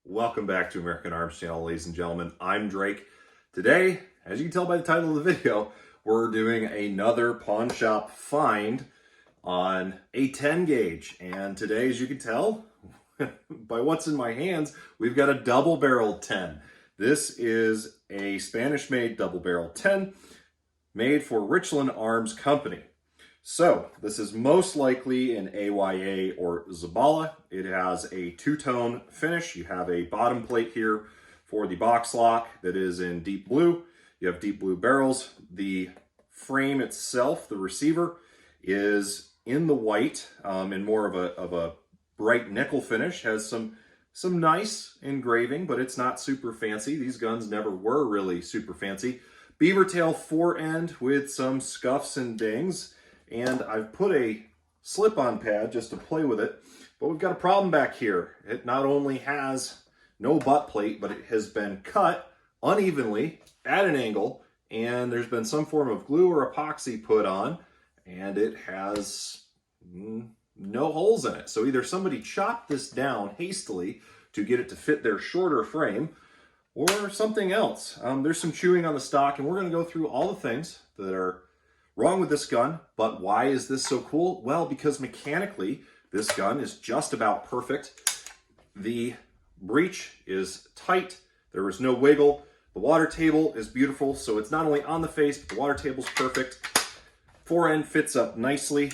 Welcome back to American Arms Channel, ladies and gentlemen. I'm Drake. Today, as you can tell by the title of the video, we're doing another pawn shop find on a 10 gauge. And today, as you can tell by what's in my hands, we've got a double-barreled 10. This is a Spanish-made double-barrel 10 made for Richland Arms Company. So this is most likely an AYA or Zabala. It has a two-tone finish. You have a bottom plate here for the box lock that is in deep blue. You have deep blue barrels. The frame itself, the receiver, is in the white in more of a bright nickel finish. Has some nice engraving, but it's not super fancy. These guns never were really super fancy. Beaver tail forend with some scuffs and dings. And I've put a slip-on pad just to play with it, but we've got a problem back here. It not only has no butt plate, but it has been cut unevenly at an angle, and there's been some form of glue or epoxy put on, and it has no holes in it. So either somebody chopped this down hastily to get it to fit their shorter frame, or something else. There's some chewing on the stock, and we're going to go through all the things that are wrong with this gun. But why is this so cool? Well, because mechanically, this gun is just about perfect. The breech is tight. There is no wiggle. The water table is beautiful. So it's not only on the face, but the water table's perfect. Forend fits up nicely.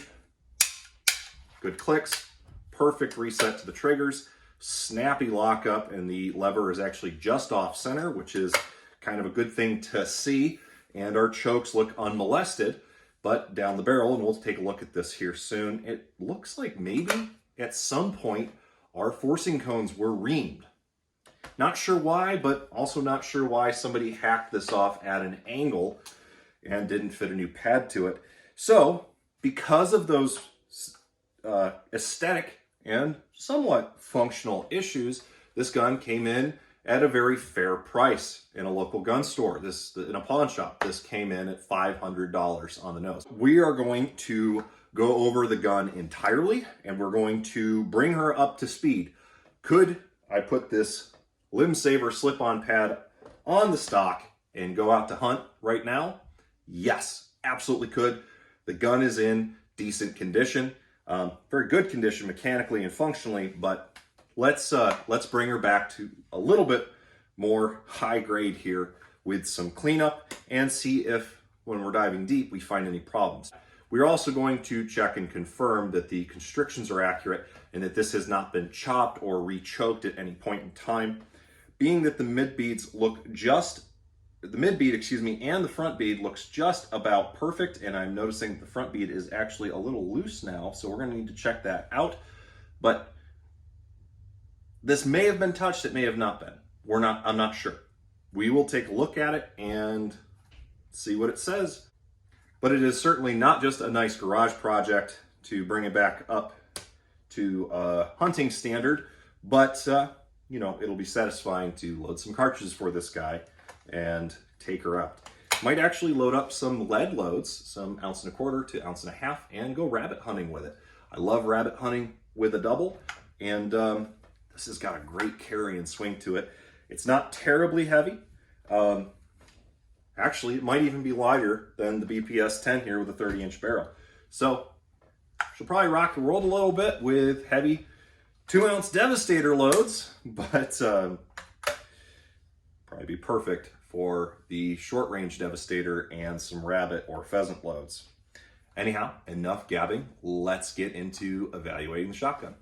Good clicks. Perfect reset to the triggers. Snappy lockup, and the lever is actually just off center, which is kind of a good thing to see. And our chokes look unmolested. But down the barrel, and we'll take a look at this here soon, it looks like maybe at some point our forcing cones were reamed. Not sure why, but also not sure why somebody hacked this off at an angle and didn't fit a new pad to it. So, because of those aesthetic and somewhat functional issues, this gun came in at a very fair price in a local gun store. In a pawn shop, this came in at $500 on the nose. We are going to go over the gun entirely, and we're going to bring her up to speed. Could I put this limb saver slip-on pad on the stock and go out to hunt right now? Yes, absolutely could. The gun is in decent condition, very good condition mechanically and functionally, but let's bring her back to a little bit more high grade here with some cleanup and see if, when we're diving deep, we find any problems. We're also going to check and confirm that the constrictions are accurate and that this has not been chopped or re-choked at any point in time. Being that the mid beads look just, the mid bead, excuse me, and the front bead looks just about perfect, and I'm noticing the front bead is actually a little loose now, so we're going to need to check that out. But this may have been touched, it may have not been. I'm not sure. We will take a look at it and see what it says. But it is certainly not just a nice garage project to bring it back up to hunting standard, but you know, it'll be satisfying to load some cartridges for this guy and take her out. Might actually load up some lead loads, some 1.25 ounces to 1.5 ounces, and go rabbit hunting with it. I love rabbit hunting with a double, and this has got a great carry and swing to it. It's not terribly heavy. Actually, it might even be lighter than the BPS 10 here with a 30-inch barrel. So she'll probably rock the world a little bit with heavy 2-ounce Devastator loads, but probably be perfect for the short-range Devastator and some rabbit or pheasant loads. Anyhow, enough gabbing. Let's get into evaluating the shotgun.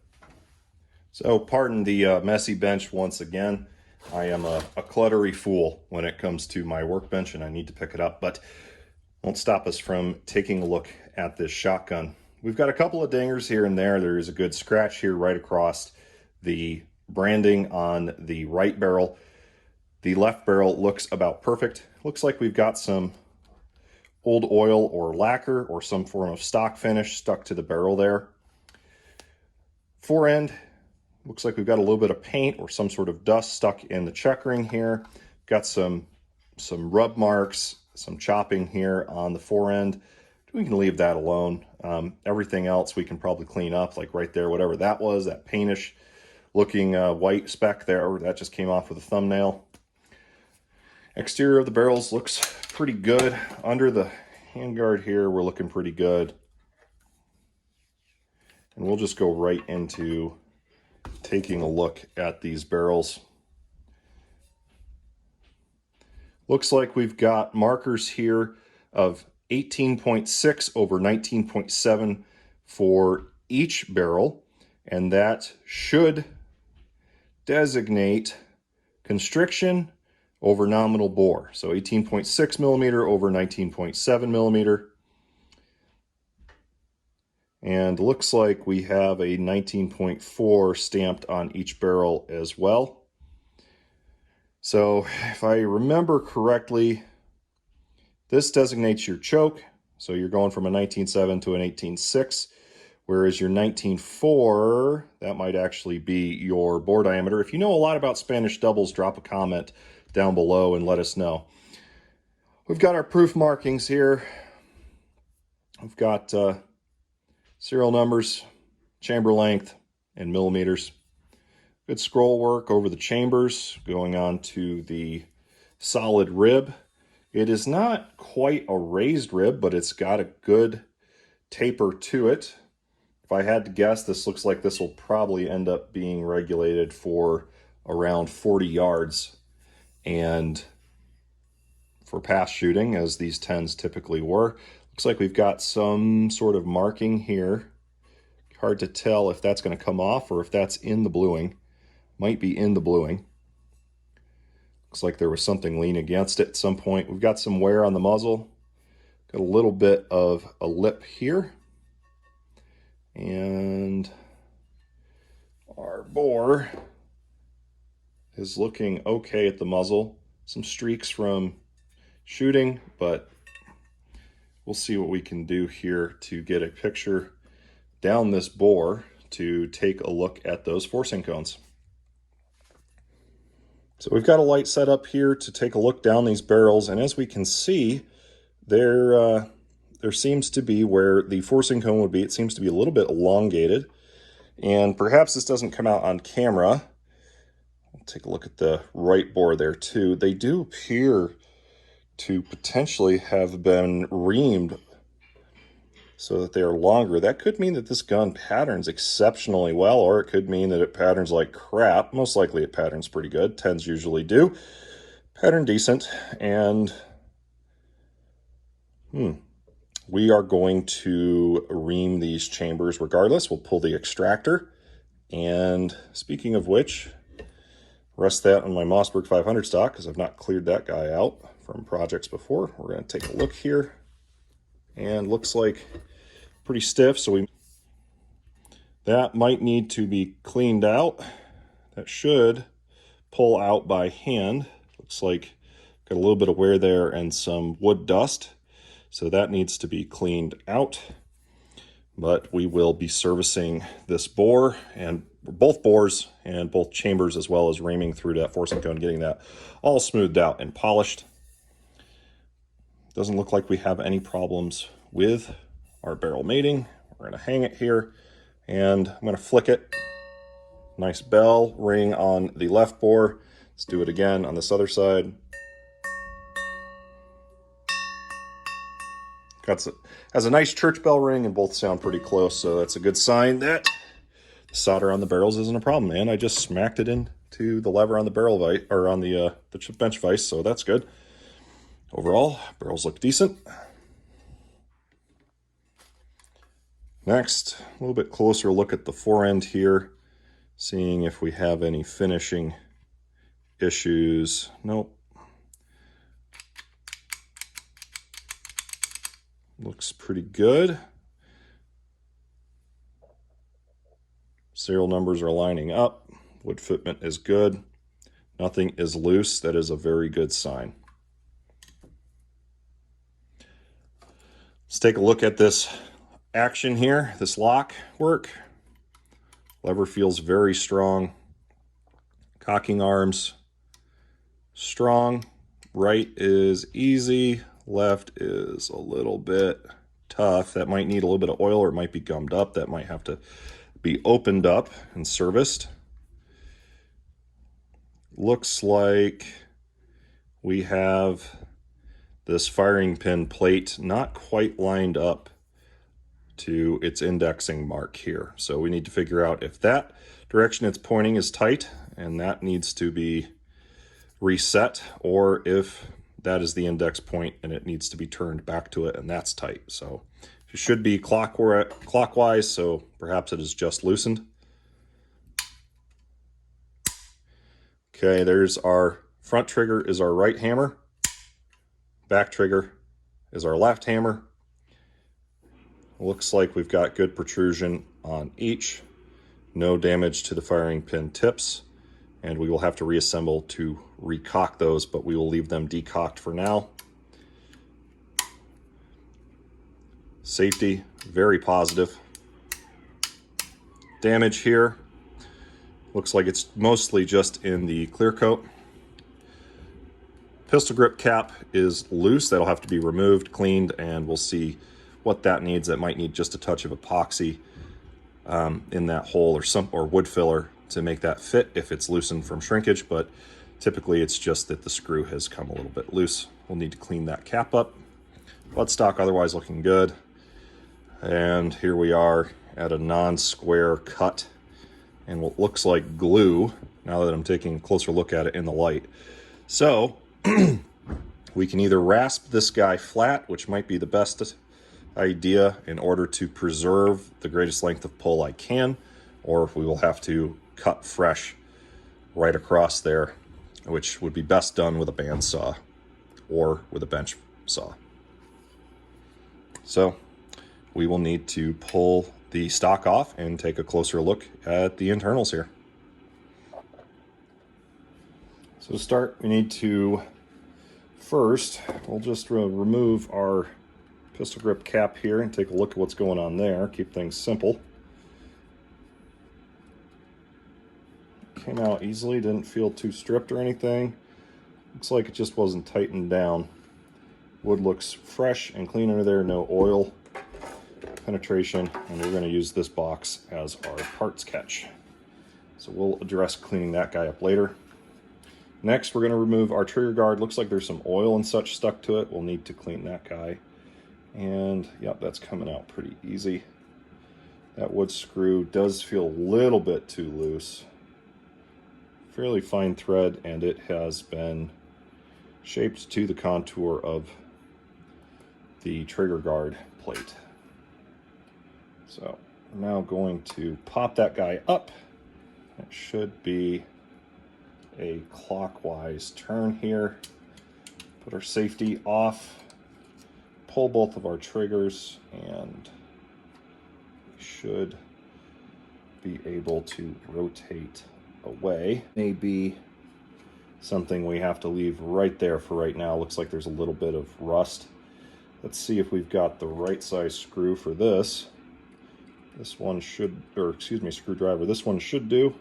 So pardon the messy bench once again. I am a cluttery fool when it comes to my workbench, and I need to pick it up, but won't stop us from taking a look at this shotgun. We've got a couple of dingers here and there. There is a good scratch here right across the branding on the right barrel. The left barrel looks about perfect. Looks like we've got some old oil or lacquer or some form of stock finish stuck to the barrel there. Forend. Looks like we've got a little bit of paint or some sort of dust stuck in the checkering here. Got some rub marks, some chopping here on the forend. We can leave that alone. Everything else we can probably clean up, like right there, whatever that was, that paintish looking white speck there. That just came off with a thumbnail. Exterior of the barrels looks pretty good. Under the handguard here, we're looking pretty good. And we'll just go right into taking a look at these barrels. Looks like we've got markers here of 18.6 over 19.7 for each barrel, and that should designate constriction over nominal bore. So 18.6 millimeter over 19.7 millimeter. And looks like we have a 19.4 stamped on each barrel as well. So if I remember correctly, this designates your choke. So you're going from a 19.7 to an 18.6, whereas your 19.4, that might actually be your bore diameter. If you know a lot about Spanish doubles, drop a comment down below and let us know. We've got our proof markings here. We've got serial numbers, chamber length, and millimeters. Good scroll work over the chambers, going on to the solid rib. It is not quite a raised rib, but it's got a good taper to it. If I had to guess, this looks like this will probably end up being regulated for around 40 yards. And for pass shooting, as these 10s typically were, looks like we've got some sort of marking here. Hard to tell if that's going to come off or if that's in the bluing. Might be in the bluing. Looks like there was something leaning against it at some point. We've got some wear on the muzzle. Got a little bit of a lip here. And our bore is looking okay at the muzzle. Some streaks from shooting, but we'll see what we can do here to get a picture down this bore to take a look at those forcing cones. So we've got a light set up here to take a look down these barrels, and as we can see, there seems to be where the forcing cone would be, it seems to be a little bit elongated, and perhaps this doesn't come out on camera. I'll take a look at the right bore there too. They do appear to potentially have been reamed so that they are longer. That could mean that this gun patterns exceptionally well, or it could mean that it patterns like crap. Most likely it patterns pretty good. 10s usually do. Pattern decent, and we are going to ream these chambers regardless. We'll pull the extractor, and speaking of which, rest that on my Mossberg 500 stock because I've not cleared that guy out from projects before. We're going to take a look here, and looks like pretty stiff, so that might need to be cleaned out. That should pull out by hand. Looks like got a little bit of wear there and some wood dust, so that needs to be cleaned out. But we will be servicing this bore, and both bores and both chambers, as well as reaming through that forcing cone, getting that all smoothed out and polished. Doesn't look like we have any problems with our barrel mating. We're going to hang it here, and I'm going to flick it. Nice bell ring on the left bore. Let's do it again on this other side. Has a nice church bell ring, and both sound pretty close, so that's a good sign that the solder on the barrels isn't a problem. And I just smacked it into the lever on the barrel vise, or on the bench vise, so that's good. Overall, barrels look decent. Next, a little bit closer look at the forend here, seeing if we have any finishing issues. Nope. Looks pretty good. Serial numbers are lining up. Wood fitment is good. Nothing is loose. That is a very good sign. Let's take a look at this action here, this lock work. Lever feels very strong. Cocking arms, strong. Right is easy. Left is a little bit tough. That might need a little bit of oil, or it might be gummed up. That might have to be opened up and serviced. looks like we have this firing pin plate not quite lined up to its indexing mark here. So we need to figure out if that direction it's pointing is tight and that needs to be reset, or if that is the index point and it needs to be turned back to it and that's tight. So it should be clockwise, so perhaps it is just loosened. Okay, there's our front trigger is our right hammer. Back trigger is our left hammer. Looks like we've got good protrusion on each. No damage to the firing pin tips. And we will have to reassemble to recock those, but we will leave them decocked for now. Safety, very positive. Damage here. Looks like it's mostly just in the clear coat. Pistol grip cap is loose. That'll have to be removed, cleaned, and we'll see what that needs. That might need just a touch of epoxy in that hole or wood filler to make that fit if it's loosened from shrinkage, but typically it's just that the screw has come a little bit loose. We'll need to clean that cap up. Buttstock otherwise looking good. And here we are at a non-square cut and what looks like glue now that I'm taking a closer look at it in the light. So we can either rasp this guy flat, which might be the best idea in order to preserve the greatest length of pull I can, or we will have to cut fresh right across there, which would be best done with a bandsaw or with a bench saw. So we will need to pull the stock off and take a closer look at the internals here. So to start, we need to first, we'll just remove our pistol grip cap here and take a look at what's going on there. Keep things simple. Came out easily, didn't feel too stripped or anything. Looks like it just wasn't tightened down. Wood looks fresh and clean under there, no oil penetration, and we're going to use this box as our parts catch. So we'll address cleaning that guy up later. Next, we're going to remove our trigger guard. Looks like there's some oil and such stuck to it. We'll need to clean that guy. And yep, that's coming out pretty easy. That wood screw does feel a little bit too loose. Fairly fine thread, and it has been shaped to the contour of the trigger guard plate. So I'm now going to pop that guy up. It should be a clockwise turn here. Put our safety off, pull both of our triggers, and we should be able to rotate away. Maybe something we have to leave right there for right now. Looks like there's a little bit of rust. Let's see if we've got the right size screw for this. This one should, or excuse me, screwdriver, this one should do.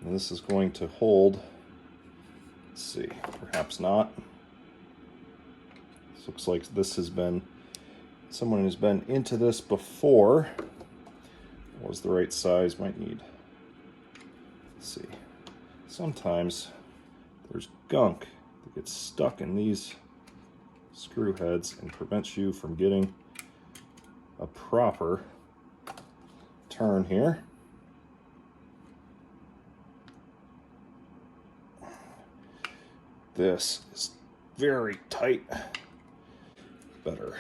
And this is going to hold, let's see, perhaps not. This looks like this has been, someone has been into this before. Was the right size, might need, let's see. Sometimes there's gunk that gets stuck in these screw heads and prevents you from getting a proper turn here. This is very tight. Better.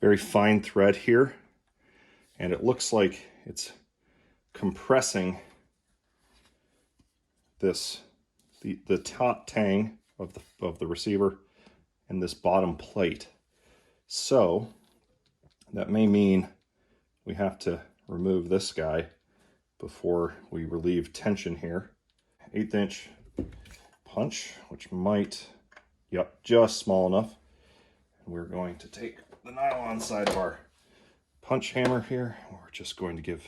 Very fine thread here, and it looks like it's compressing this, the top tang of the receiver and this bottom plate. So that may mean we have to remove this guy before we relieve tension here. 1/8 inch punch, which might, yep, just small enough. And we're going to take the nylon side of our punch hammer here. We're just going to give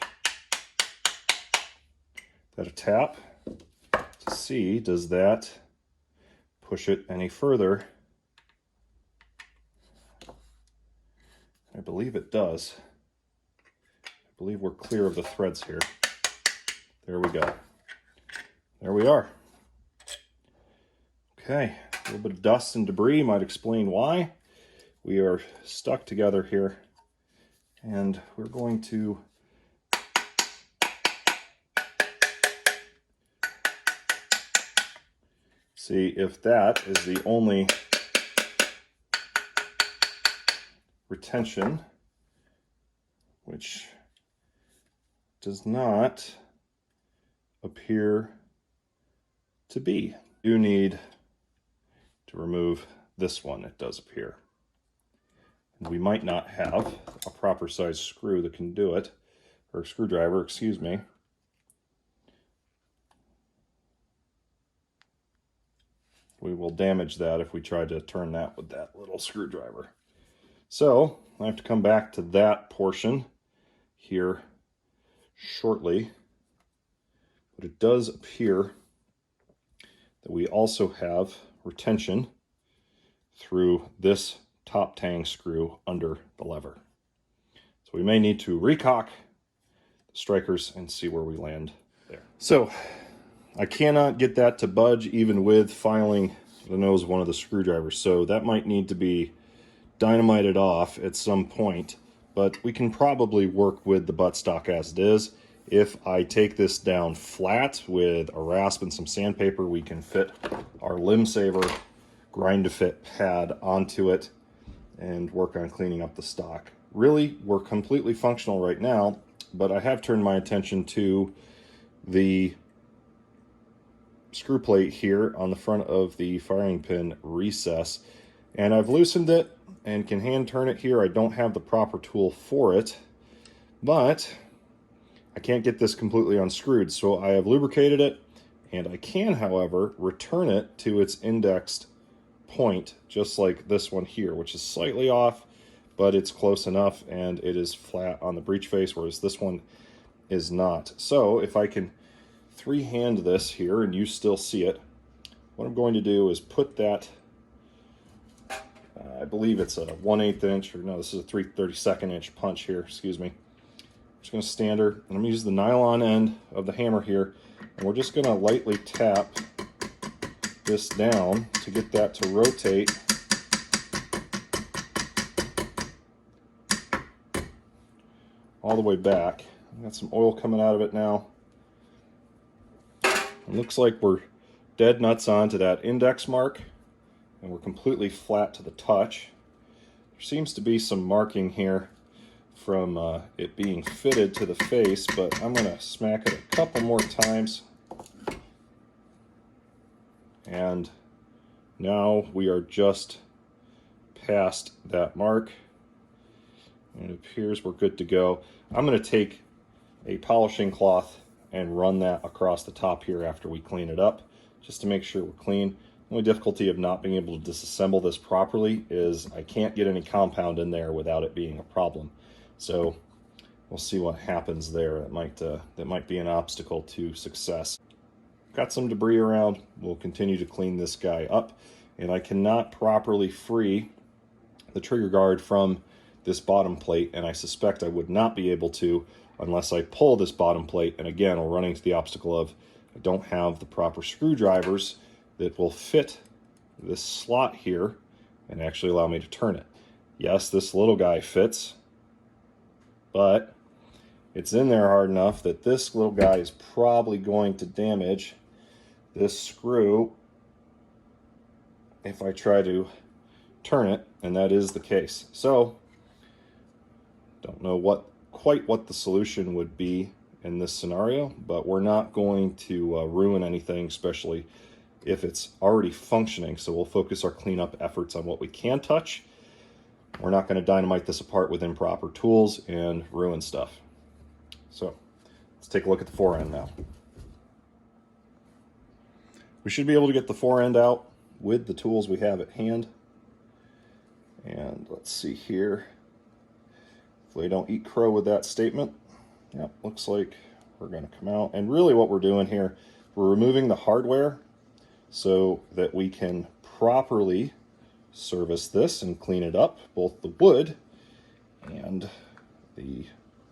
that a tap to see, does that push it any further? I believe it does. believe we're clear of the threads here. There we go. There we are. Okay, a little bit of dust and debris might explain why. We are stuck together here, and we're going to see if that is the only retention, which does not appear to be. You need to remove this one, it does appear. And we might not have a proper size screw that can do it, or screwdriver, excuse me. We will damage that if we try to turn that with that little screwdriver. So I have to come back to that portion here shortly, but it does appear that we also have retention through this top tang screw under the lever. So we may need to recock the strikers and see where we land there. So I cannot get that to budge even with filing the nose of one of the screwdrivers, so that might need to be dynamited off at some point, but we can probably work with the buttstock as it is. If I take this down flat with a rasp and some sandpaper, we can fit our limb saver grind to fit pad onto it and work on cleaning up the stock. Really, we're completely functional right now, but I have turned my attention to the screw plate here on the front of the firing pin recess, and I've loosened it and can hand turn it here. I don't have the proper tool for it, but I can't get this completely unscrewed, so I have lubricated it, and I can, however, return it to its indexed point, just like this one here, which is slightly off, but it's close enough, and it is flat on the breech face, whereas this one is not. So if I can three-hand this here and you still see it, what I'm going to do is put that, I believe it's a 1/8 inch, or no, this is a 3/32 inch punch here, excuse me. I'm just going to stand her, and I'm going to use the nylon end of the hammer here, and we're just going to lightly tap this down to get that to rotate all the way back. I've got some oil coming out of it now. It looks like we're dead nuts on to that index mark, and we're completely flat to the touch. There seems to be some marking here from it being fitted to the face, but I'm going to smack it a couple more times. And now we are just past that mark, and it appears we're good to go. I'm going to take a polishing cloth and run that across the top here after we clean it up, just to make sure we're clean. The only difficulty of not being able to disassemble this properly is I can't get any compound in there without it being a problem. So we'll see what happens there. That might be an obstacle to success. Got some debris around. We'll continue to clean this guy up, and I cannot properly free the trigger guard from this bottom plate, and I suspect I would not be able to unless I pull this bottom plate. And again, we'll run into the obstacle of I don't have the proper screwdrivers that will fit this slot here and actually allow me to turn it. Yes, this little guy fits, but it's in there hard enough that this little guy is probably going to damage this screw if I try to turn it, and that is the case. So don't know quite what the solution would be in this scenario, but we're not going to ruin anything, especially if it's already functioning. So we'll focus our cleanup efforts on what we can touch. We're not going to dynamite this apart with improper tools and ruin stuff. So let's take a look at the forend now. We should be able to get the forend out with the tools we have at hand. And let's see here. Hopefully I don't eat crow with that statement. Yep, looks like we're going to come out. And really what we're doing here, we're removing the hardware so that we can properly service this and clean it up, both the wood and the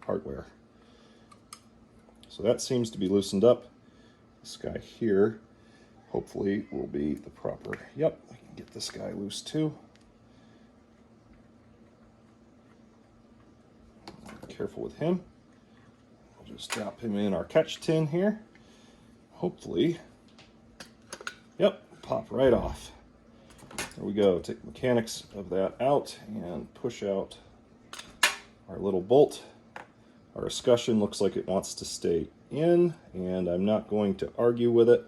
hardware. So that seems to be loosened up. This guy here hopefully will be the proper, yep, I can get this guy loose too. Careful with him. We'll just drop him in our catch tin here. Hopefully, yep, pop right off. There we go. Take the mechanics of that out and push out our little bolt. Our escutcheon looks like it wants to stay in, and I'm not going to argue with it.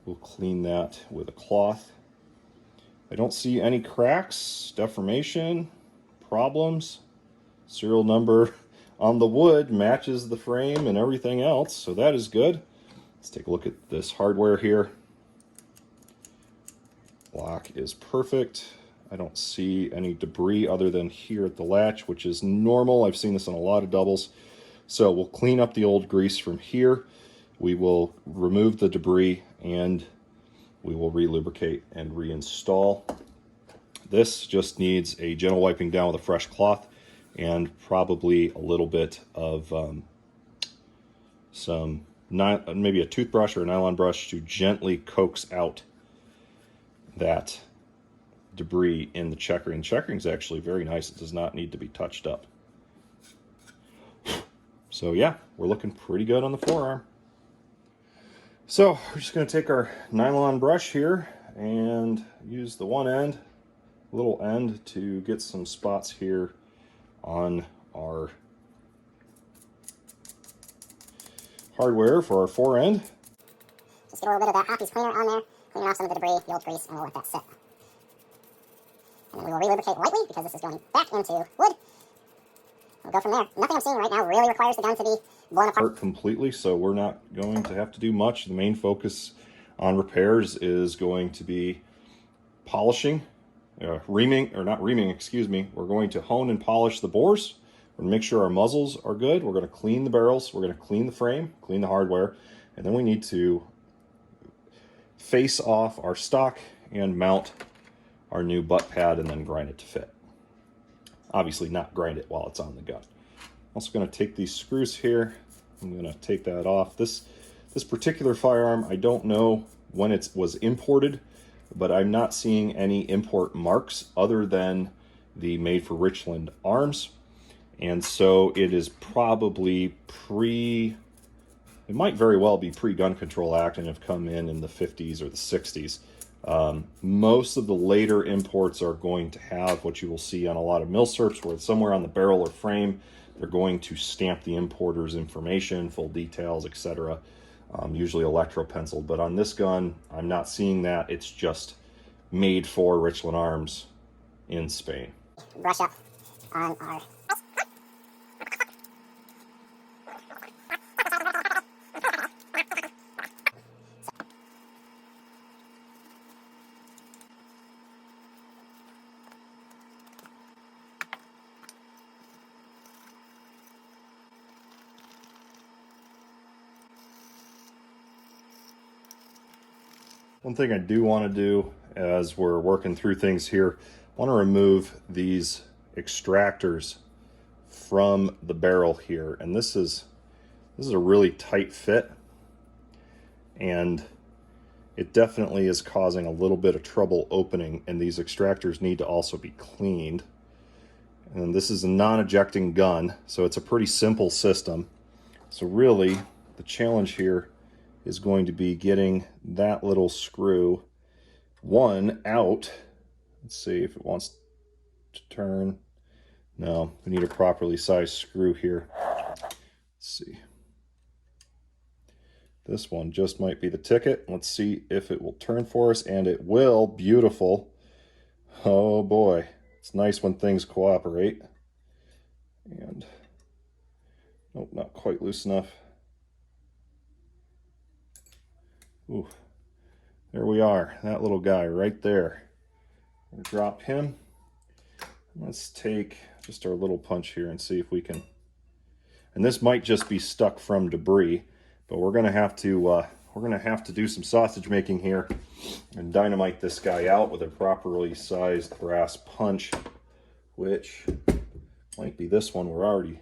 We'll clean that with a cloth. I don't see any cracks, deformation, problems. Serial number on the wood matches the frame and everything else, so that is good. Let's take a look at this hardware here. Lock is perfect. I don't see any debris other than here at the latch, which is normal. I've seen this on a lot of doubles. So we'll clean up the old grease from here. We will remove the debris and we will re-lubricate and reinstall. This just needs a gentle wiping down with a fresh cloth and probably a little bit of maybe a toothbrush or a nylon brush to gently coax out that debris in the checkering. Checkering is actually very nice. It does not need to be touched up. So yeah, we're looking pretty good on the forearm. So we're just going to take our nylon brush here and use the little end to get some spots here on our hardware for our forend. Just get a little bit of that Hoppy's cleaner on there, clean off some of the debris, the old grease, and we'll let that sit. And then we will re-lubricate lightly because this is going back into wood. We'll go from there. Nothing I'm seeing right now really requires the gun to be blown apart completely, so we're not going to have to do much. The main focus on repairs is going to be polishing, reaming, or not reaming, excuse me. We're going to hone and polish the bores. We're going to make sure our muzzles are good. We're going to clean the barrels. We're going to clean the frame, clean the hardware, and then we need to face off our stock and mount our new butt pad and then grind it to fit. Obviously not grind it while it's on the gun. I'm also going to take these screws here. I'm going to take that off. This particular firearm, I don't know when it was imported, but I'm not seeing any import marks other than the Made for Richland arms. And so it is probably it might very well be pre-Gun Control Act and have come in the 50s or the 60s. Most of the later imports are going to have what you will see on a lot of milsurps, where somewhere on the barrel or frame, they're going to stamp the importer's information, full details, etc. Usually electro-penciled. But on this gun, I'm not seeing that. It's just made for Richland Arms in Spain. Brush up on our... One thing I do want to do as we're working through things here, I want to remove these extractors from the barrel here. And this is a really tight fit, and it definitely is causing a little bit of trouble opening, and these extractors need to also be cleaned. And this is a non-ejecting gun, so it's a pretty simple system. So really, the challenge here is going to be getting that little screw out. Let's see if it wants to turn. No, we need a properly sized screw here. Let's see. This one just might be the ticket. Let's see if it will turn for us, and it will. Beautiful. Oh boy, it's nice when things cooperate. And nope, not quite loose enough. Ooh, there we are, that little guy right there. We'll drop him. Let's take just our little punch here and see if we can, and this might just be stuck from debris, but we're gonna have to do some sausage making here and dynamite this guy out with a properly sized brass punch, which might be this one we already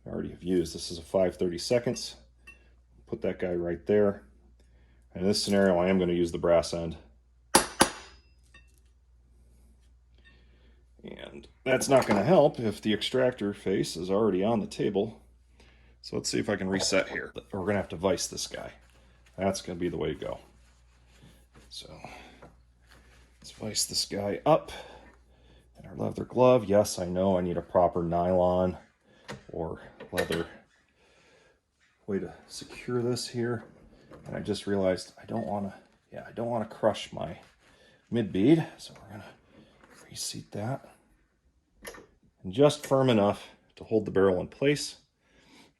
have used. This is a 5/32. put that guy right there. In this scenario, I am going to use the brass end. And that's not going to help if the extractor face is already on the table. So let's see if I can reset here. We're going to have to vise this guy. That's going to be the way to go. So let's vise this guy up. And our leather glove. Yes, I know I need a proper nylon or leather way to secure this here. And I just realized I don't want to crush my mid bead. So we're going to reseat that. And just firm enough to hold the barrel in place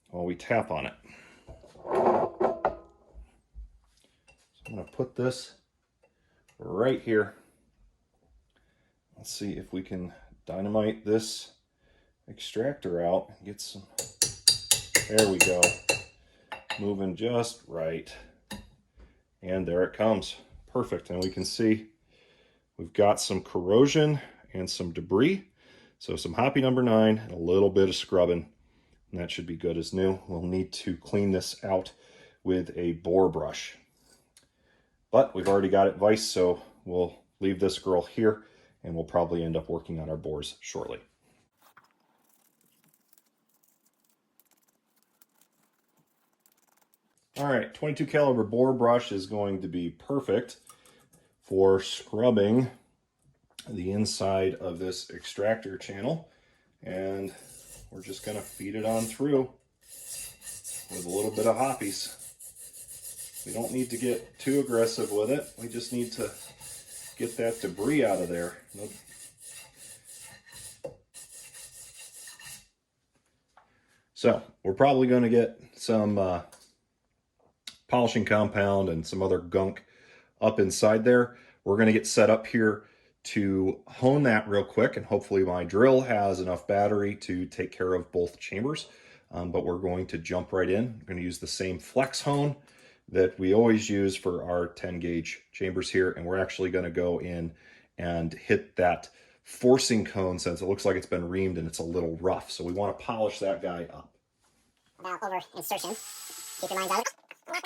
while we tap on it. So I'm going to put this right here. Let's see if we can dynamite this extractor out and get some, there we go, moving just right. And there it comes, perfect. And we can see we've got some corrosion and some debris. So some Hoppy number 9 and a little bit of scrubbing, and that should be good as new. We'll need to clean this out with a bore brush. But we've already got it viced, so we'll leave this girl here, and we'll probably end up working on our bores shortly. All right, 22 caliber bore brush is going to be perfect for scrubbing the inside of this extractor channel, and we're just going to feed it on through with a little bit of hoppies. We don't need to get too aggressive with it. We just need to get that debris out of there. So we're probably going to get some polishing compound and some other gunk up inside there. We're going to get set up here to hone that real quick, and hopefully my drill has enough battery to take care of both chambers. But we're going to jump right in. We're going to use the same flex hone that we always use for our 10 gauge chambers here, and we're actually going to go in and hit that forcing cone since it looks like it's been reamed and it's a little rough. So we want to polish that guy up. Now over insertion, keep your minds out of it.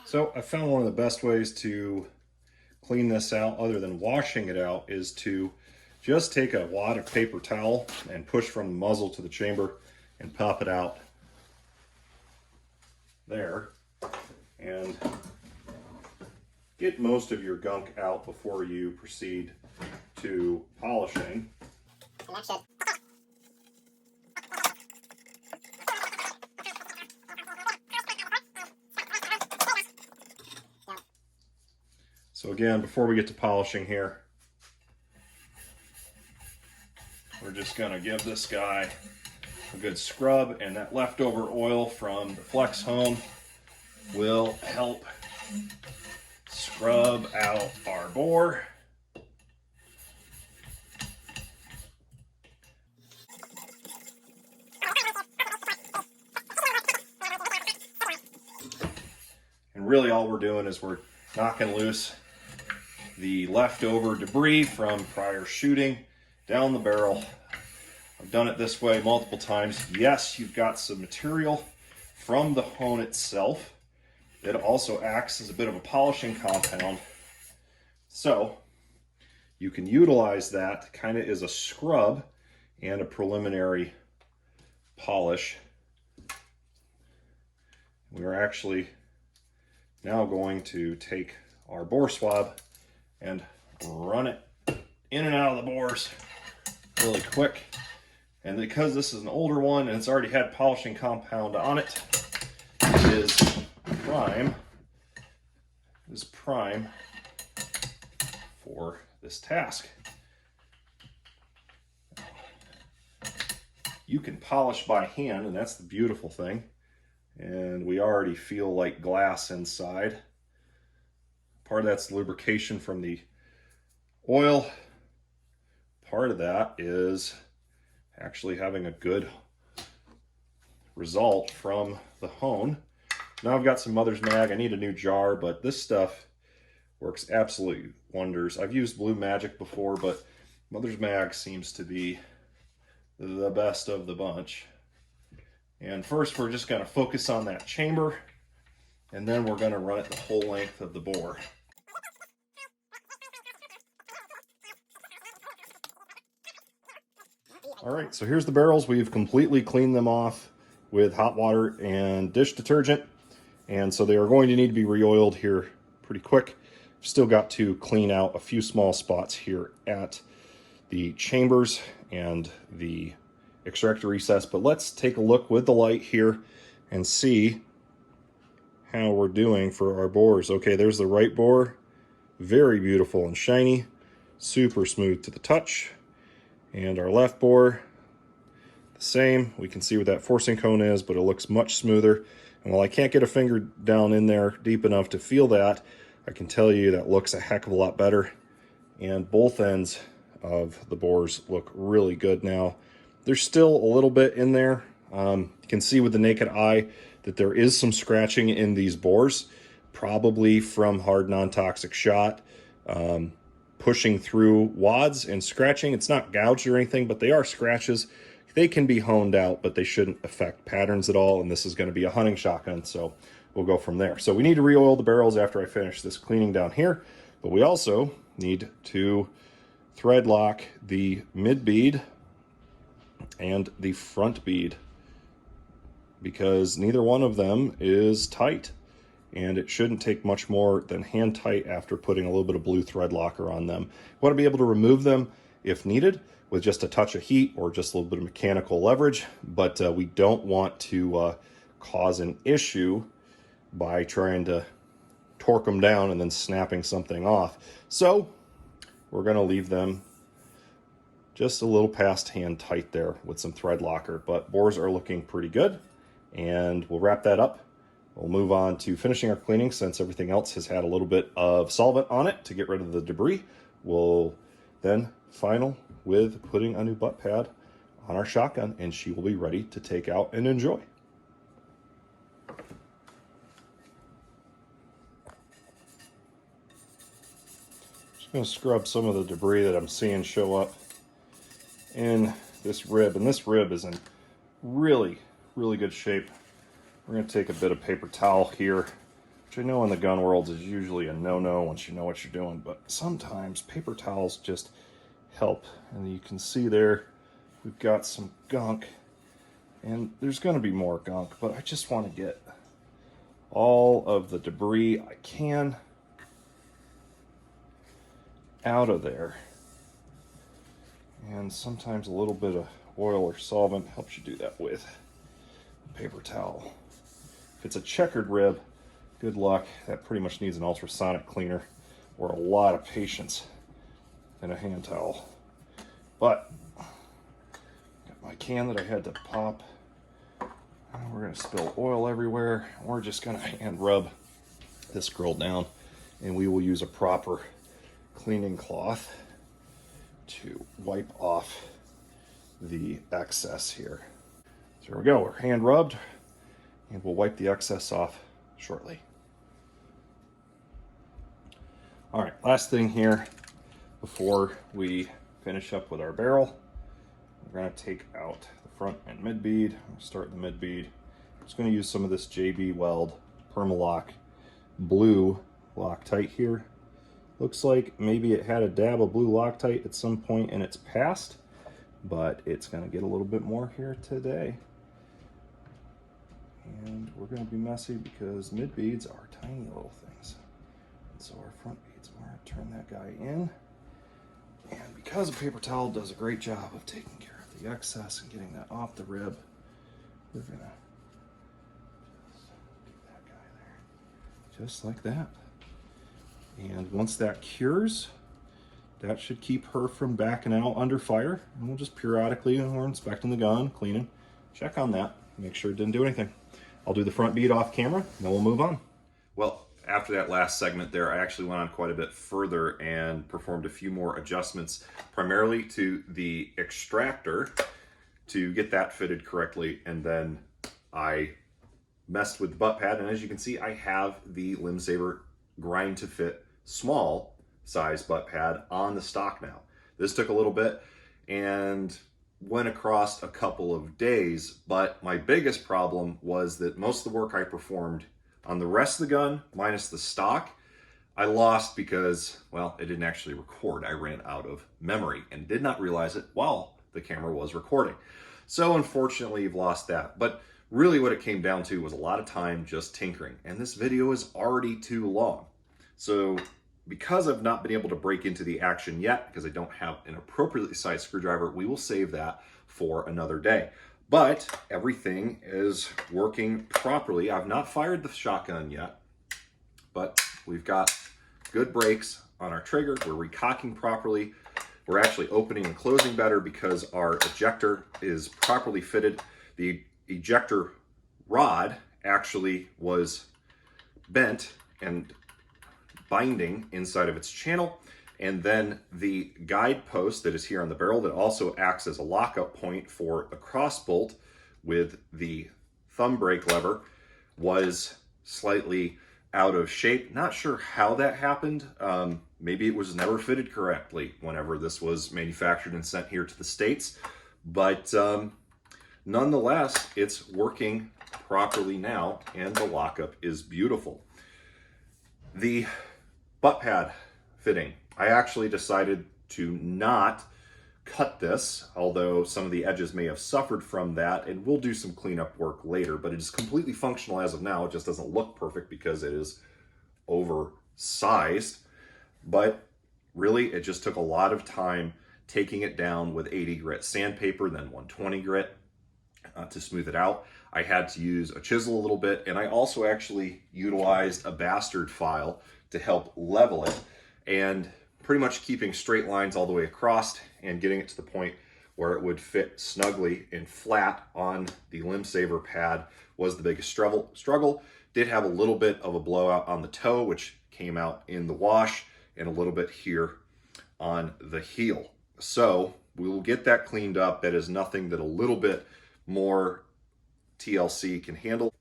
So I found one of the best ways to clean this out other than washing it out is to just take a wad of paper towel and push from the muzzle to the chamber and pop it out there and get most of your gunk out before you proceed to polishing. And that should. So again, before we get to polishing here, we're just going to give this guy a good scrub, and that leftover oil from the flex hone will help scrub out our bore. And really all we're doing is we're knocking loose the leftover debris from prior shooting down the barrel. I've done it this way multiple times. Yes, you've got some material from the hone itself. It also acts as a bit of a polishing compound. So you can utilize that kind of as a scrub and a preliminary polish. We're actually now going to take our bore swab and run it in and out of the bores really quick. And because this is an older one and it's already had polishing compound on it, it is prime for this task. You can polish by hand, and that's the beautiful thing. And we already feel like glass inside. Part of that's lubrication from the oil. Part of that is actually having a good result from the hone. Now I've got some Mother's Mag. I need a new jar, but this stuff works absolutely wonders. I've used Blue Magic before, but Mother's Mag seems to be the best of the bunch. And first we're just going to focus on that chamber, and then we're going to run it the whole length of the bore. All right, so here's the barrels. We've completely cleaned them off with hot water and dish detergent. And so they are going to need to be re-oiled here pretty quick. Still got to clean out a few small spots here at the chambers and the extractor recess. But let's take a look with the light here and see how we're doing for our bores. Okay, there's the right bore. Very beautiful and shiny. Super smooth to the touch. And our left bore, the same. We can see what that forcing cone is, but it looks much smoother. And while I can't get a finger down in there deep enough to feel that, I can tell you that looks a heck of a lot better. And both ends of the bores look really good now. There's still a little bit in there. You can see with the naked eye that there is some scratching in these bores, probably from hard non-toxic shot. Pushing through wads and scratching. It's not gouged or anything, but they are scratches. They can be honed out, but they shouldn't affect patterns at all. And this is going to be a hunting shotgun, so we'll go from there. So we need to re-oil the barrels after I finish this cleaning down here, but we also need to thread lock the mid bead and the front bead because neither one of them is tight. And it shouldn't take much more than hand tight after putting a little bit of blue thread locker on them. You want to be able to remove them if needed with just a touch of heat or just a little bit of mechanical leverage, but we don't want to cause an issue by trying to torque them down and then snapping something off. So we're going to leave them just a little past hand tight there with some thread locker, but bores are looking pretty good, and we'll wrap that up. We'll move on to finishing our cleaning since everything else has had a little bit of solvent on it to get rid of the debris. We'll then final with putting a new butt pad on our shotgun, and she will be ready to take out and enjoy. Just going to scrub some of the debris that I'm seeing show up in this rib, and this rib is in really, really good shape. We're going to take a bit of paper towel here, which I know in the gun world is usually a no-no once you know what you're doing, but sometimes paper towels just help. And you can see there, we've got some gunk, and there's going to be more gunk, but I just want to get all of the debris I can out of there. And sometimes a little bit of oil or solvent helps you do that with a paper towel. If it's a checkered rib, good luck. That pretty much needs an ultrasonic cleaner or a lot of patience and a hand towel. But got my can that I had to pop. We're going to spill oil everywhere. We're just going to hand rub this grill down, and we will use a proper cleaning cloth to wipe off the excess here. So there we go. We're hand rubbed, and we'll wipe the excess off shortly. All right, last thing here before we finish up with our barrel, we're going to take out the front and mid bead. I'm going to start the mid bead. I'm just going to use some of this JB Weld Permalock blue Loctite here. Looks like maybe it had a dab of blue Loctite at some point in its past, but it's going to get a little bit more here today. And we're going to be messy because mid beads are tiny little things. And so our front beads, we're going to turn that guy in. And because a paper towel does a great job of taking care of the excess and getting that off the rib, we're going to just get that guy there. Just like that. And once that cures, that should keep her from backing out under fire. And we'll just periodically, when we're inspecting the gun, cleaning, check on that, make sure it didn't do anything. I'll do the front bead off camera, and then we'll move on. Well, after that last segment there, I actually went on quite a bit further and performed a few more adjustments, primarily to the extractor to get that fitted correctly. And then I messed with the butt pad, and as you can see, I have the Limb Saver grind to fit small size butt pad on the stock now. This took a little bit and went across a couple of days, but my biggest problem was that most of the work I performed on the rest of the gun, minus the stock, I lost because, well, it didn't actually record. I ran out of memory and did not realize it while the camera was recording. So unfortunately, you've lost that. But really what it came down to was a lot of time just tinkering. And this video is already too long. So because I've not been able to break into the action yet, because I don't have an appropriately sized screwdriver, we will save that for another day. But everything is working properly. I've not fired the shotgun yet, but we've got good brakes on our trigger. We're recocking properly. We're actually opening and closing better because our ejector is properly fitted. The ejector rod actually was bent and binding inside of its channel, and then the guide post that is here on the barrel that also acts as a lockup point for the cross bolt with the thumb brake lever was slightly out of shape. Not sure how that happened. Maybe it was never fitted correctly whenever this was manufactured and sent here to the States, but nonetheless, it's working properly now and the lockup is beautiful. The butt pad fitting, I actually decided to not cut this, although some of the edges may have suffered from that, and we'll do some cleanup work later, but it is completely functional as of now. It just doesn't look perfect because it is oversized, but really it just took a lot of time taking it down with 80 grit sandpaper, then 120 grit to smooth it out. I had to use a chisel a little bit, and I also actually utilized a bastard file to help level it, and pretty much keeping straight lines all the way across and getting it to the point where it would fit snugly and flat on the Limb Saver pad was the biggest struggle. Did have a little bit of a blowout on the toe, which came out in the wash, and a little bit here on the heel. So we will get that cleaned up. That is nothing that a little bit more TLC can handle.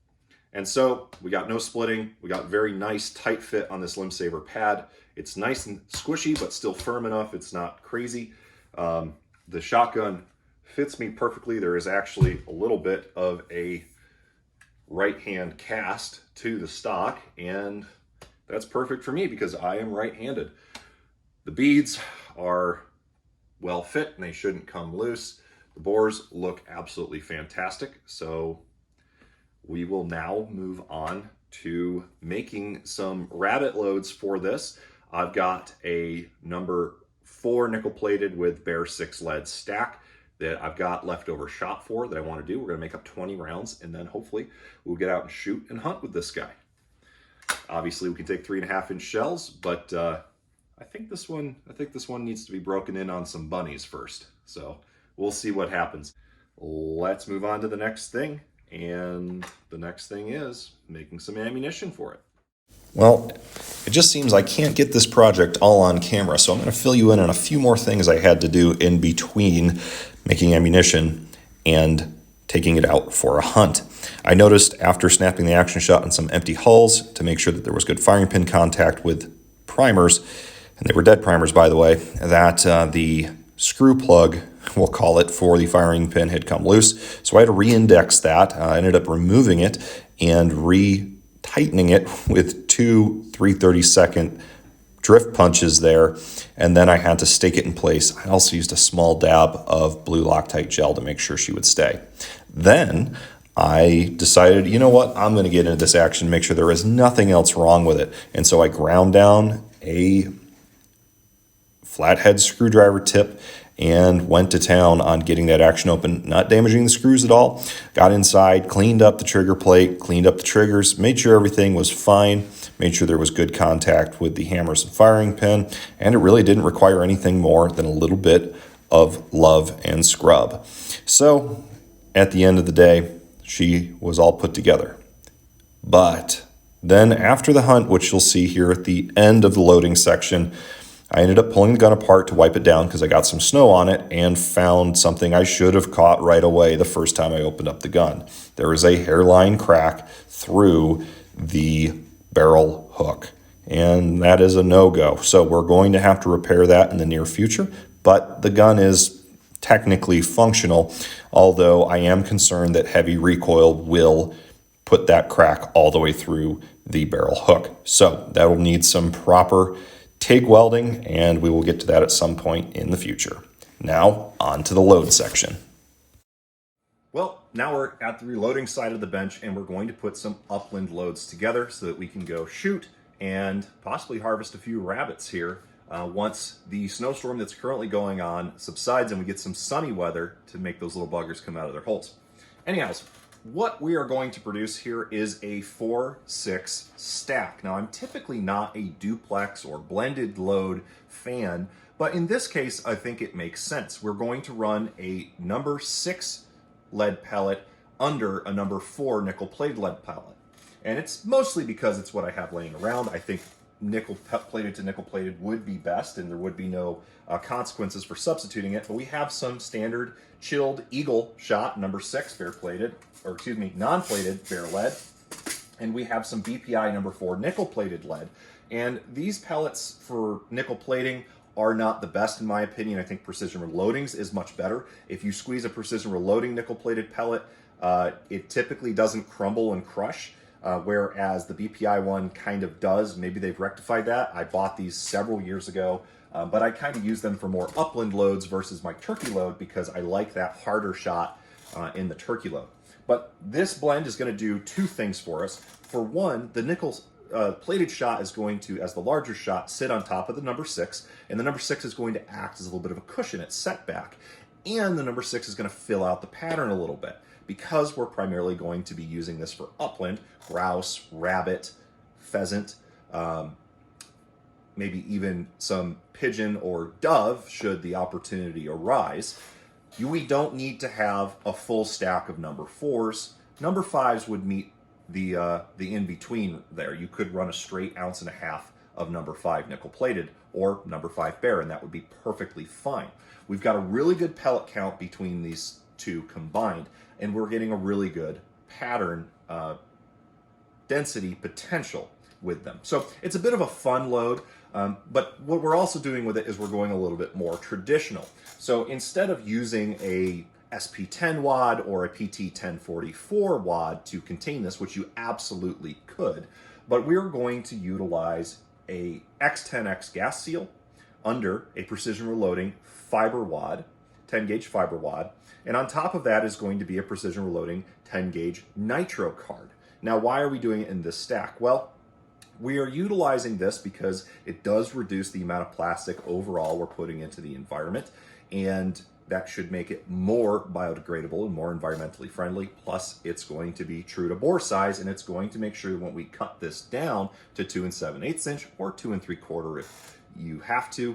And so we got no splitting. We got very nice tight fit on this Limb Saver pad. It's nice and squishy, but still firm enough. It's not crazy. The shotgun fits me perfectly. There is actually a little bit of a right-hand cast to the stock, and that's perfect for me because I am right-handed. The beads are well fit and they shouldn't come loose. The bores look absolutely fantastic. So we will now move on to making some rabbit loads for this. I've got a number 4 nickel plated with bare 6 lead stack that I've got leftover shot for that I want to do. We're going to make up 20 rounds, and then hopefully we'll get out and shoot and hunt with this guy. Obviously we can take 3.5-inch shells, but I think this one needs to be broken in on some bunnies first. So we'll see what happens. Let's move on to the next thing. And the next thing is making some ammunition for it. Well, it just seems I can't get this project all on camera, so I'm going to fill you in on a few more things I had to do in between making ammunition and taking it out for a hunt. I noticed after snapping the action shot on some empty hulls to make sure that there was good firing pin contact with primers, and they were dead primers by the way, that the screw plug, we'll call it, for the firing pin had come loose. So I had to re-index that. I ended up removing it and re-tightening it with 2 3/32 drift punches there. And then I had to stake it in place. I also used a small dab of blue Loctite gel to make sure she would stay. Then I decided, you know what, I'm going to get into this action, make sure there is nothing else wrong with it. And so I ground down a flathead screwdriver tip and went to town on getting that action open, not damaging the screws at all. Got inside, cleaned up the trigger plate, cleaned up the triggers, made sure everything was fine, made sure there was good contact with the hammers and firing pin, and it really didn't require anything more than a little bit of love and scrub. So at the end of the day, she was all put together. But then after the hunt, which you'll see here at the end of the loading section, I ended up pulling the gun apart to wipe it down because I got some snow on it and found something I should have caught right away the first time I opened up the gun. There is a hairline crack through the barrel hook, and that is a no-go. So we're going to have to repair that in the near future, but the gun is technically functional, although I am concerned that heavy recoil will put that crack all the way through the barrel hook. So that will need some proper TIG welding, and we will get to that at some point in the future. Now, on to the load section. Well, now we're at the reloading side of the bench, and we're going to put some upland loads together so that we can go shoot and possibly harvest a few rabbits here once the snowstorm that's currently going on subsides and we get some sunny weather to make those little buggers come out of their holes. Anyhows, what we are going to produce here is a 4-6 stack. Now, I'm typically not a duplex or blended load fan, but in this case, I think it makes sense. We're going to run a number 6 lead pellet under a number 4 nickel-plated lead pellet. And it's mostly because it's what I have laying around. I think nickel-plated to nickel-plated would be best, and there would be no consequences for substituting it. But we have some standard chilled Eagle shot number 6 bare-plated, or excuse me, non-plated bare lead, and we have some BPI number 4 nickel-plated lead. And these pellets for nickel plating are not the best in my opinion. I think precision reloadings is much better. If you squeeze a precision reloading nickel-plated pellet, it typically doesn't crumble and crush, whereas the BPI one kind of does. Maybe they've rectified that. I bought these several years ago, but I kind of use them for more upland loads versus my turkey load because I like that harder shot in the turkey load. But this blend is going to do two things for us. For one, the nickel plated shot is going to, as the larger shot, sit on top of the number 6, and the number 6 is going to act as a little bit of a cushion at setback. And the number 6 is going to fill out the pattern a little bit because we're primarily going to be using this for upland, grouse, rabbit, pheasant, maybe even some pigeon or dove should the opportunity arise. We don't need to have a full stack of number 4s. Number 5s would meet the in-between there. You could run a straight 1.5 ounces of number 5 nickel-plated or number 5 bare, and that would be perfectly fine. We've got a really good pellet count between these two combined, and we're getting a really good pattern density potential with them. So it's a bit of a fun load, but what we're also doing with it is we're going a little bit more traditional. So instead of using a SP10 wad or a PT1044 wad to contain this, which you absolutely could, but we're going to utilize a X10X gas seal under a precision reloading fiber wad, 10 gauge fiber wad, and on top of that is going to be a precision reloading 10 gauge nitro card. Now, why are we doing it in this stack? Well, we are utilizing this because it does reduce the amount of plastic overall we're putting into the environment, and that should make it more biodegradable and more environmentally friendly. Plus, it's going to be true to bore size, and it's going to make sure that when we cut this down to 2 7/8 inch or 2 3/4 if you have to,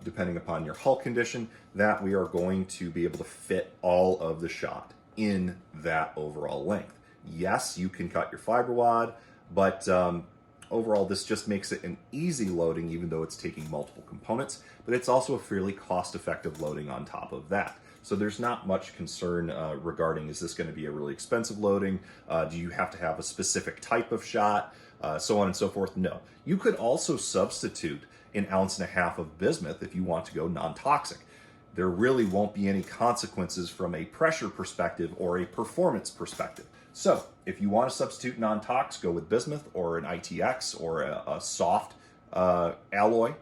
depending upon your hull condition, that we are going to be able to fit all of the shot in that overall length. Yes, you can cut your fiber wad, but overall, this just makes it an easy loading, even though it's taking multiple components, but it's also a fairly cost-effective loading on top of that. So there's not much concern regarding, is this going to be a really expensive loading? Do you have to have a specific type of shot? So on and so forth? No. You could also substitute an 1.5 ounces of bismuth if you want to go non-toxic. There really won't be any consequences from a pressure perspective or a performance perspective. So if you want to substitute non-tox, go with bismuth or an ITX or a soft alloy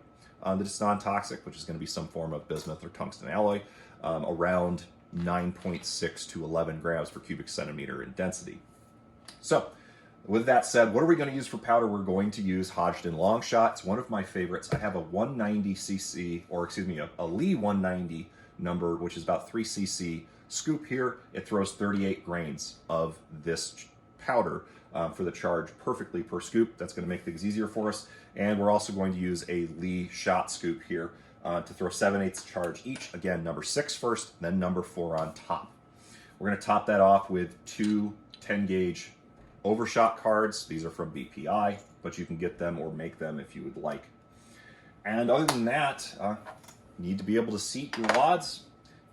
that is non-toxic, which is going to be some form of bismuth or tungsten alloy, around 9.6 to 11 grams per cubic centimeter in density. So with that said, what are we going to use for powder? We're going to use Hodgdon Longshot. It's one of my favorites. I have a 190cc, or excuse me, a Lee 190 number, which is about 3 cc scoop here. It throws 38 grains of this powder for the charge perfectly per scoop. That's going to make things easier for us. And we're also going to use a Lee shot scoop here to throw 7/8 charge each. Again, number 6 first, then number 4 on top. We're going to top that off with 2 10 gauge overshot cards. These are from BPI, but you can get them or make them if you would like. And other than that, you need to be able to seat your wads.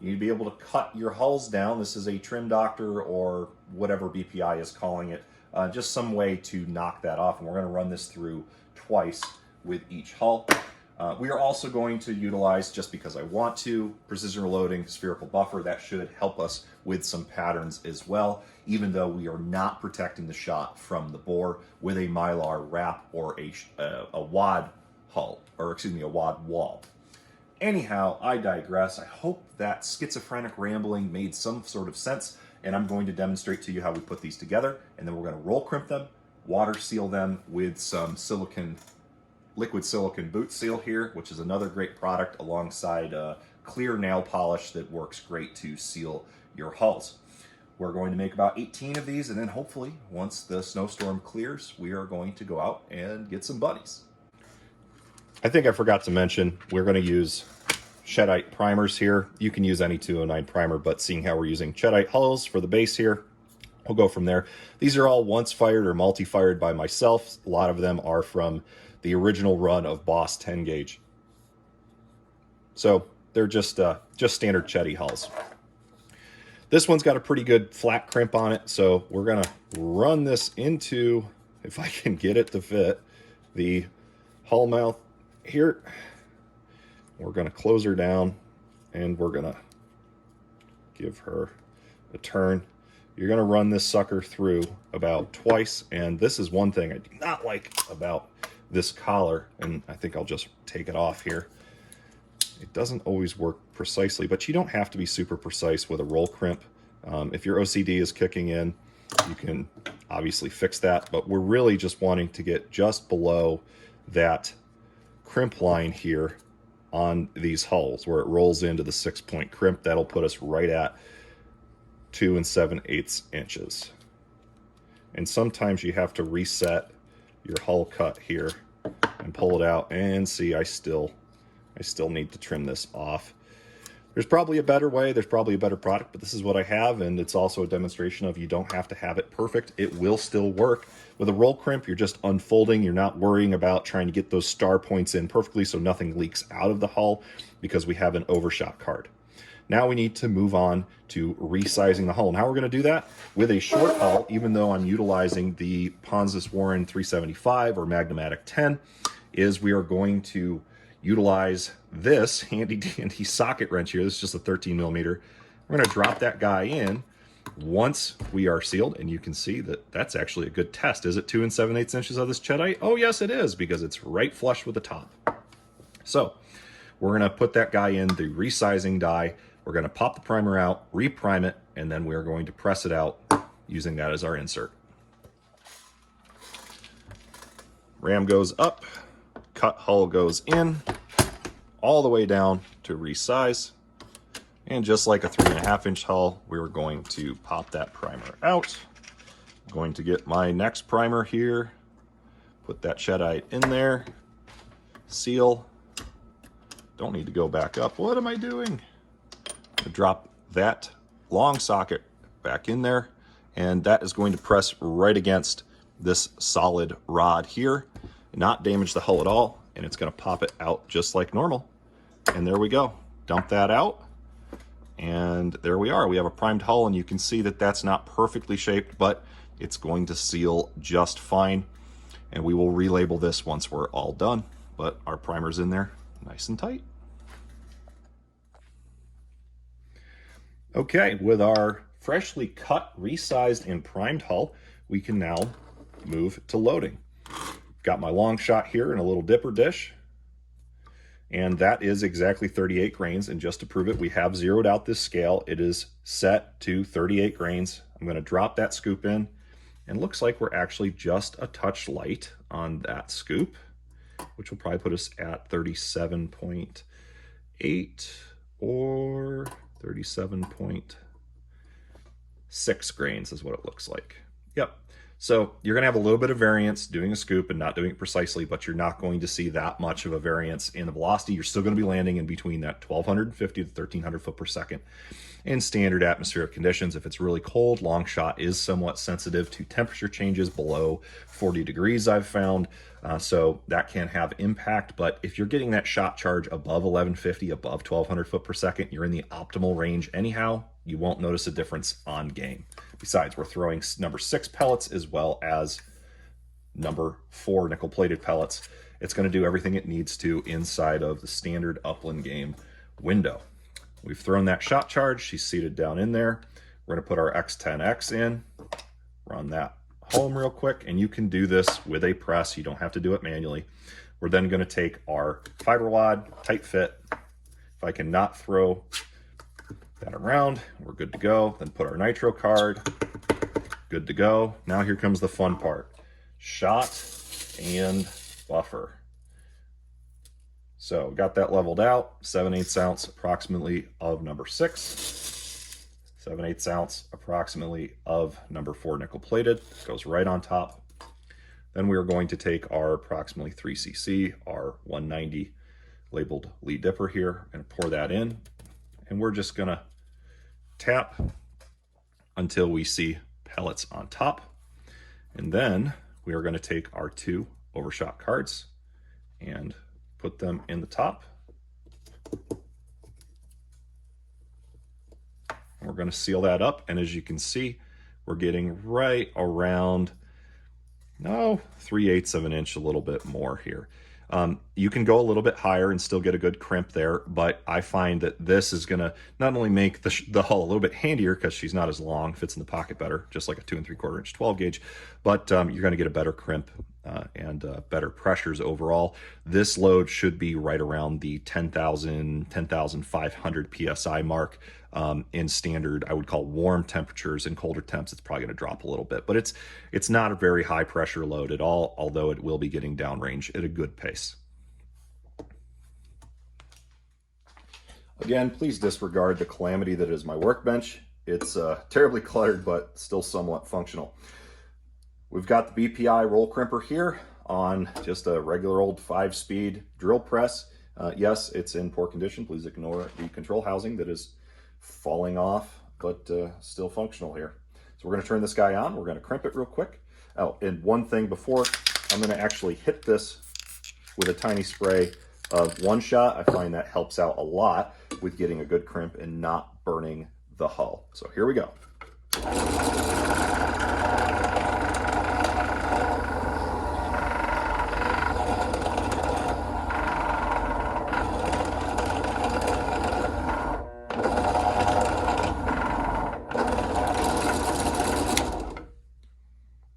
You need to be able to cut your hulls down. This is a trim doctor or whatever BPI is calling it. Just some way to knock that off. And we're going to run this through twice with each hull. We are also going to utilize, just because I want to, precision reloading spherical buffer. That should help us with some patterns as well, even though we are not protecting the shot from the bore with a Mylar wrap or a wad hull, or excuse me, a wad wall. Anyhow, I digress. I hope that schizophrenic rambling made some sort of sense, and I'm going to demonstrate to you how we put these together, and then we're going to roll crimp them, water seal them with some liquid silicone boot seal here, which is another great product alongside clear nail polish that works great to seal your hulls. We're going to make about 18 of these, and then hopefully once the snowstorm clears, we are going to go out and get some buddies. I think I forgot to mention, we're going to use Cheddite primers here. You can use any 209 primer, but seeing how we're using Cheddite hulls for the base here, we'll go from there. These are all once fired or multi-fired by myself. A lot of them are from the original run of Boss 10 gauge. So they're just standard Chetty hulls. This one's got a pretty good flat crimp on it, so we're gonna run this into, if I can get it to fit, the hull mouth here. We're gonna close her down and we're gonna give her a turn. You're gonna run this sucker through about twice, and this is one thing I do not like about this collar, and I think I'll just take it off here. It doesn't always work precisely, but you don't have to be super precise with a roll crimp. If your OCD is kicking in, you can obviously fix that, but we're really just wanting to get just below that crimp line here on these hulls where it rolls into the 6-point crimp. That'll put us right at 2 7/8 inches. And sometimes you have to reset your hull cut here and pull it out, and see, I still need to trim this off. There's probably a better way, there's probably a better product, but this is what I have, and it's also a demonstration of you don't have to have it perfect. It will still work. With a roll crimp, you're just unfolding. You're not worrying about trying to get those star points in perfectly so nothing leaks out of the hull, because we have an overshot card. Now we need to move on to resizing the hull. And how we're going to do that with a short hull, even though I'm utilizing the Ponzus Warren 375 or Magnamatic 10, is we are going to utilize this handy dandy socket wrench here. This is just a 13mm. We're going to drop that guy in once we are sealed, and you can see that that's actually a good test. Is it 2 7/8 inches of this Cheddite? Oh yes it is, because it's right flush with the top. So we're going to put that guy in the resizing die. We're going to pop the primer out, reprime it, and then we're going to press it out using that as our insert. Ram goes up, cut hull goes in, all the way down to resize. And just like a 3.5-inch hull, we're going to pop that primer out. I'm going to get my next primer here, put that Cheddite in there, seal. Don't need to go back up. What am I doing? Drop that long socket back in there, and that is going to press right against this solid rod here, not damage the hull at all, and it's going to pop it out just like normal. And there we go. Dump that out, and there we are. We have a primed hull, and you can see that that's not perfectly shaped, but it's going to seal just fine, and we will relabel this once we're all done. But our primer's in there nice and tight. Okay, with our freshly cut, resized, and primed hull, we can now move to loading. Got my long shot here in a little dipper dish, and that is exactly 38 grains. And just to prove it, we have zeroed out this scale. It is set to 38 grains. I'm going to drop that scoop in, and it looks like we're actually just a touch light on that scoop, which will probably put us at 37.8 or 37.6 grains is what it looks like. Yep. So you're going to have a little bit of variance doing a scoop and not doing it precisely, but you're not going to see that much of a variance in the velocity. You're still going to be landing in between that 1,250 to 1,300 foot per second in standard atmospheric conditions. If it's really cold, long shot is somewhat sensitive to temperature changes below 40 degrees, I've found. So that can have impact, but if you're getting that shot charge above 1150, above 1,200 foot per second, you're in the optimal range anyhow. You won't notice a difference on game. Besides, we're throwing number 6 pellets as well as number 4 nickel-plated pellets. It's going to do everything it needs to inside of the standard Upland Game window. We've thrown that shot charge. She's seated down in there. We're going to put our X10X in, run that home real quick, and you can do this with a press. You don't have to do it manually. We're then going to take our fiber wad, tight fit. If I cannot throw that around, we're good to go. Then put our nitro card, good to go. Now here comes the fun part. Shot and buffer. So got that leveled out, 7/8 ounce approximately of number 6, 7/8 ounce approximately of number 4 nickel plated, goes right on top. Then we are going to take our approximately 3 cc, our 190 labeled lead dipper here, and pour that in. And we're just gonna tap until we see pellets on top. And then we are gonna take our 2 overshot cards and put them in the top. And we're going to seal that up, and as you can see, we're getting right around 3/8 of an inch, a little bit more here. You can go a little bit higher and still get a good crimp there, but I find that this is going to not only make the hull a little bit handier because she's not as long, fits in the pocket better, just like a 2 3/4 inch 12 gauge, but you're going to get a better crimp and better pressures overall. This load should be right around the 10,000, 10,500 PSI mark in standard, I would call warm temperatures. In colder temps, it's probably going to drop a little bit, but it's not a very high pressure load at all, although it will be getting downrange at a good pace. Again, please disregard the calamity that is my workbench. It's terribly cluttered, but still somewhat functional. We've got the BPI roll crimper here on just a regular old 5-speed drill press. Yes, it's in poor condition. Please ignore the control housing that is falling off, but still functional here. So we're going to turn this guy on. We're going to crimp it real quick. Oh, and one thing before, I'm going to actually hit this with a tiny spray of one shot. I find that helps out a lot with getting a good crimp and not burning the hull. So here we go.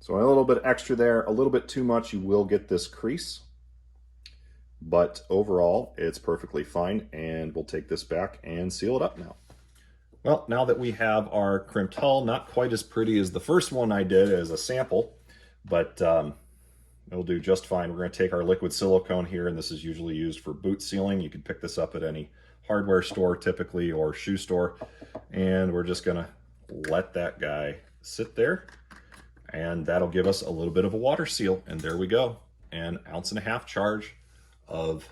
So a little bit extra there, a little bit too much, you will get this crease. But overall, it's perfectly fine, and we'll take this back and seal it up now. Well, now that we have our crimped hull, not quite as pretty as the first one I did as a sample, but it'll do just fine. We're going to take our liquid silicone here, and this is usually used for boot sealing. You can pick this up at any hardware store typically, or shoe store, and we're just going to let that guy sit there, and that'll give us a little bit of a water seal. And there we go, an 1.5 ounce charge of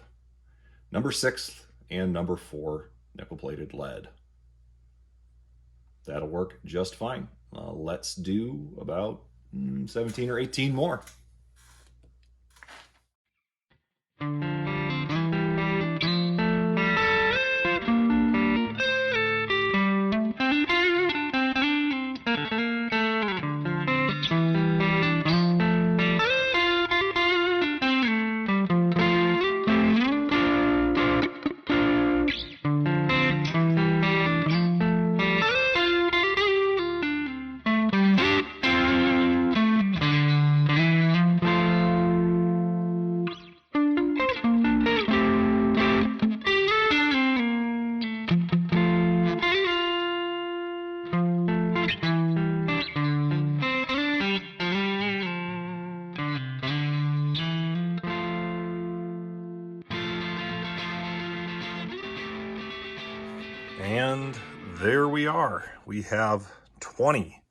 number 6 and number 4 nickel-plated lead. That'll work just fine. Let's do about 17 or 18 more. And there we are. We have 20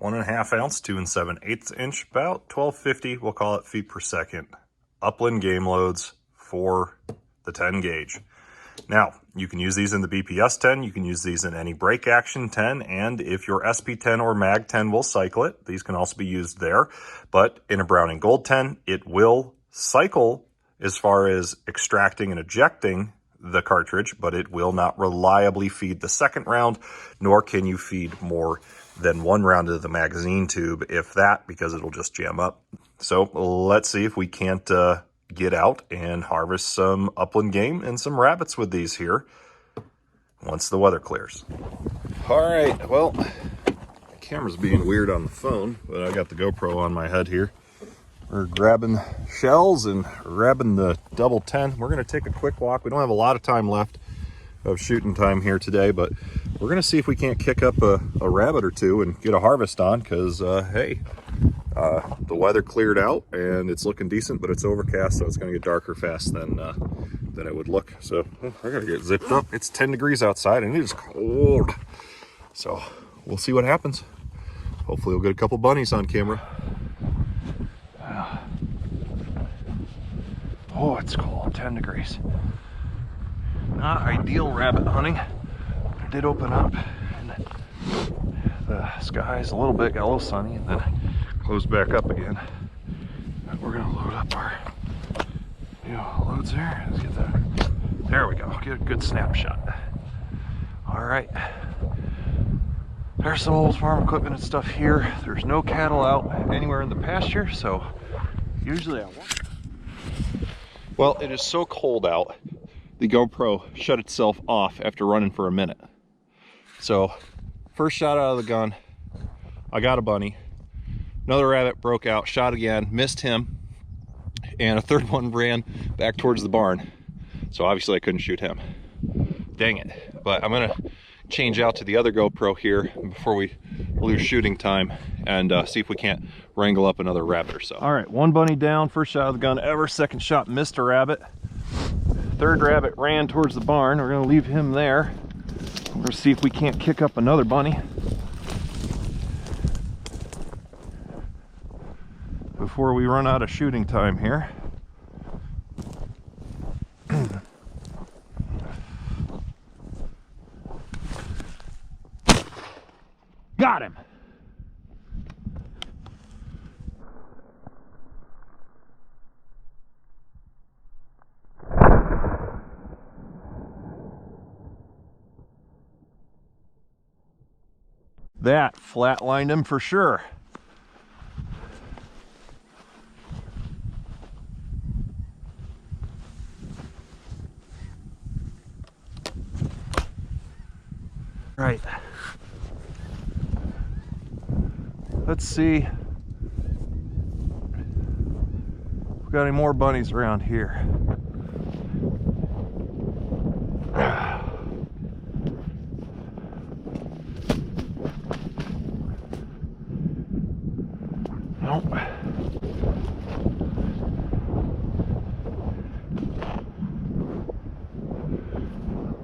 1.5 ounce, 2 7/8 inch, about 1250, we'll call it feet per second. Upland Game loads for the 10 gauge. Now, you can use these in the BPS 10, you can use these in any break action 10, and if your SP 10 or Mag 10 will cycle it, these can also be used there. But in a brown and gold 10, it will cycle as far as extracting and ejecting the cartridge, but it will not reliably feed the second round, nor can you feed more than one round of the magazine tube, if that, because it'll just jam up. So let's see if we can't get out and harvest some upland game and some rabbits with these here once the weather clears. All right, well, the camera's being weird on the phone, but I got the GoPro on my head here. We're grabbing shells and grabbing the double 10. We're gonna take a quick walk. We don't have a lot of time left of shooting time here today, but we're gonna see if we can't kick up a rabbit or two and get a harvest on, because hey, the weather cleared out and it's looking decent, but it's overcast, so it's gonna get darker fast than it would look. So I gotta get zipped up. It's 10 degrees outside and it is cold, so we'll see what happens. Hopefully we'll get a couple bunnies on camera. Oh, it's cold, 10 degrees. Not ideal rabbit hunting. It did open up and the sky's a little bit, got a little sunny, and then closed back up again. But we're gonna load up our loads there. Let's get that. There we go, get a good snapshot. All right. There's some old farm equipment and stuff here. There's no cattle out anywhere in the pasture, so usually I want. Well, it is so cold out, the GoPro shut itself off after running for a minute. So, first shot out of the gun, I got a bunny. Another rabbit broke out, shot again, missed him, and a third one ran back towards the barn. So obviously I couldn't shoot him. Dang it. But I'm gonna change out to the other GoPro here before we lose shooting time and see if we can't wrangle up another rabbit or so. All right, one bunny down, first shot of the gun ever. Second shot missed a rabbit. Third rabbit ran towards the barn. We're gonna leave him there. We're gonna see if we can't kick up another bunny before we run out of shooting time here. Got him. That flatlined him for sure. Right. Let's see if we got any more bunnies around here. Nope.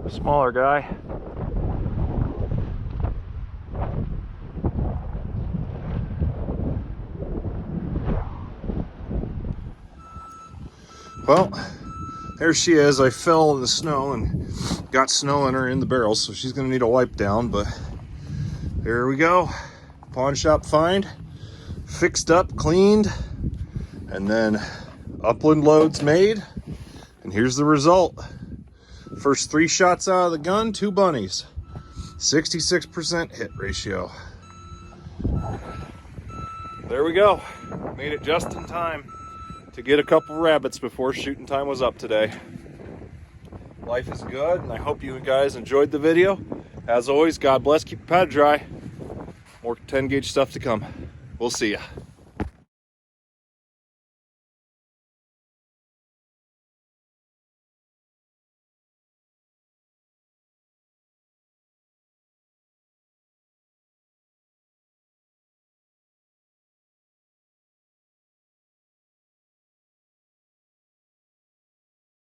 Smaller guy. Well, there she is. I fell in the snow and got snow in her in the barrel, so she's gonna need a wipe down, but there we go. Pawn shop find, fixed up, cleaned, and then upland loads made, and here's the result. First 3 shots out of the gun, 2 bunnies, 66% hit ratio. There we go. Made it just in time to get a couple rabbits before shooting time was up today. Life is good, and I hope you guys enjoyed the video. As always, God bless, keep your powder dry. More 10 gauge stuff to come. We'll see ya.